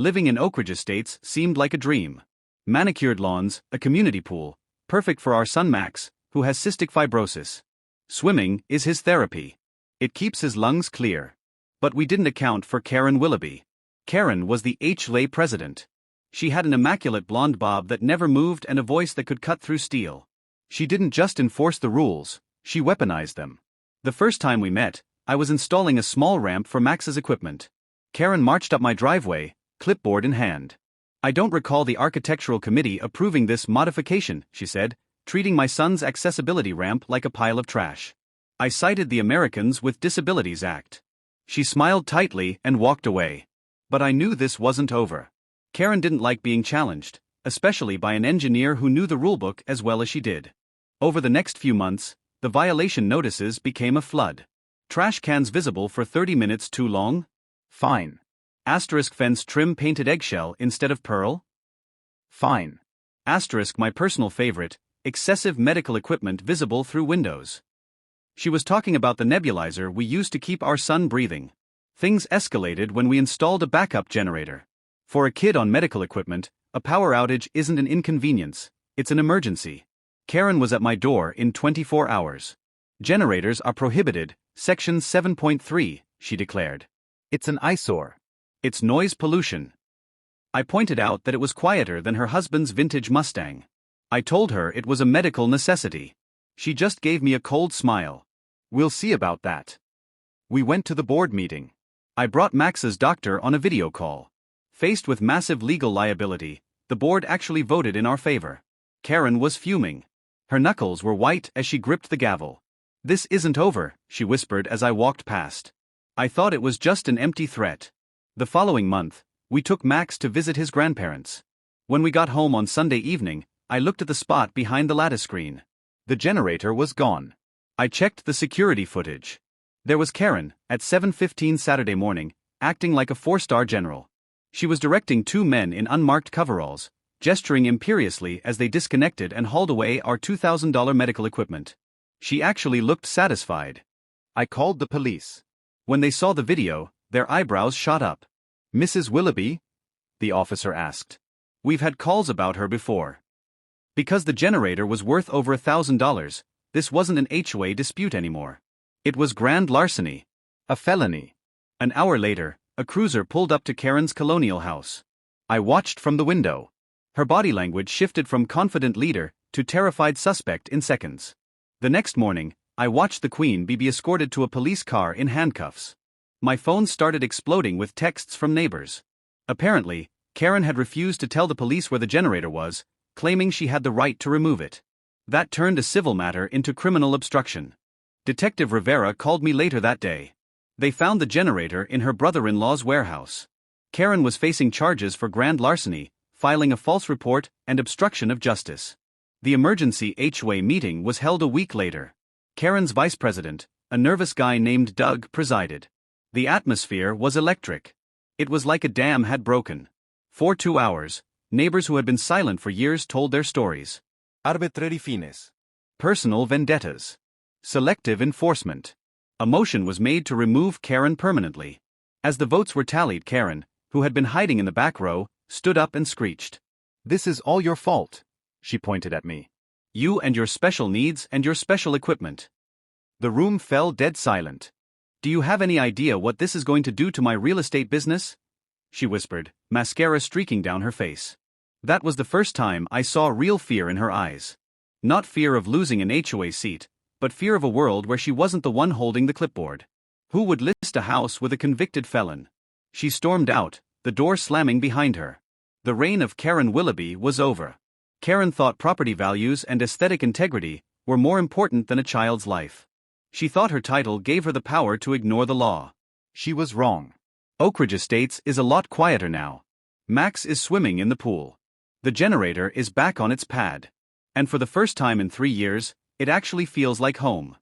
Living in Oak Ridge Estates seemed like a dream. Manicured lawns, a community pool, perfect for our son Max, who has cystic fibrosis. Swimming is his therapy. It keeps his lungs clear. But we didn't account for Karen Willoughby. Karen was the HOA president. She had an immaculate blonde bob that never moved and a voice that could cut through steel. She didn't just enforce the rules, she weaponized them. The first time we met, I was installing a small ramp for Max's equipment. Karen marched up my driveway, clipboard in hand. "I don't recall the architectural committee approving this modification," she said, treating my son's accessibility ramp like a pile of trash. I cited the Americans with Disabilities Act. She smiled tightly and walked away. But I knew this wasn't over. Karen didn't like being challenged, especially by an engineer who knew the rulebook as well as she did. Over the next few months, the violation notices became a flood. Trash cans visible for 30 minutes too long? Fine. Asterisk fence trim painted eggshell instead of pearl? Fine. Asterisk my personal favorite, excessive medical equipment visible through windows. She was talking about the nebulizer we used to keep our son breathing. Things escalated when we installed a backup generator. For a kid on medical equipment, a power outage isn't an inconvenience, it's an emergency. Karen was at my door in 24 hours. Generators are prohibited, Section 7.3, she declared. It's an eyesore. It's noise pollution. I pointed out that it was quieter than her husband's vintage Mustang. I told her it was a medical necessity. She just gave me a cold smile. "We'll see about that." We went to the board meeting. I brought Max's doctor on a video call. Faced with massive legal liability, the board actually voted in our favor. Karen was fuming. Her knuckles were white as she gripped the gavel. "This isn't over," she whispered as I walked past. I thought it was just an empty threat. The following month, we took Max to visit his grandparents. When we got home on Sunday evening, I looked at the spot behind the lattice screen. The generator was gone. I checked the security footage. There was Karen, at 7:15 Saturday morning, acting like a four-star general. She was directing two men in unmarked coveralls, gesturing imperiously as they disconnected and hauled away our $2,000 medical equipment. She actually looked satisfied. I called the police. When they saw the video, their eyebrows shot up. "Mrs. Willoughby?" the officer asked. "We've had calls about her before." Because the generator was worth over $1,000, this wasn't an HOA dispute anymore. It was grand larceny. A felony. An hour later, a cruiser pulled up to Karen's colonial house. I watched from the window. Her body language shifted from confident leader to terrified suspect in seconds. The next morning, I watched the Queen be escorted to a police car in handcuffs. My phone started exploding with texts from neighbors. Apparently, Karen had refused to tell the police where the generator was, claiming she had the right to remove it. That turned a civil matter into criminal obstruction. Detective Rivera called me later that day. They found the generator in her brother-in-law's warehouse. Karen was facing charges for grand larceny, filing a false report, and obstruction of justice. The emergency HOA meeting was held a week later. Karen's vice president, a nervous guy named Doug, presided. The atmosphere was electric. It was like a dam had broken. For 2 hours, neighbors who had been silent for years told their stories. Arbitrary fines. Personal vendettas. Selective enforcement. A motion was made to remove Karen permanently. As the votes were tallied, Karen, who had been hiding in the back row, stood up and screeched. "This is all your fault," she pointed at me. "You and your special needs and your special equipment." The room fell dead silent. "Do you have any idea what this is going to do to my real estate business?" she whispered, mascara streaking down her face. That was the first time I saw real fear in her eyes. Not fear of losing an HOA seat, but fear of a world where she wasn't the one holding the clipboard. Who would list a house with a convicted felon? She stormed out, the door slamming behind her. The reign of Karen Willoughby was over. Karen thought property values and aesthetic integrity were more important than a child's life. She thought her title gave her the power to ignore the law. She was wrong. Oak Ridge Estates is a lot quieter now. Max is swimming in the pool. The generator is back on its pad. And for the first time in 3 years, it actually feels like home.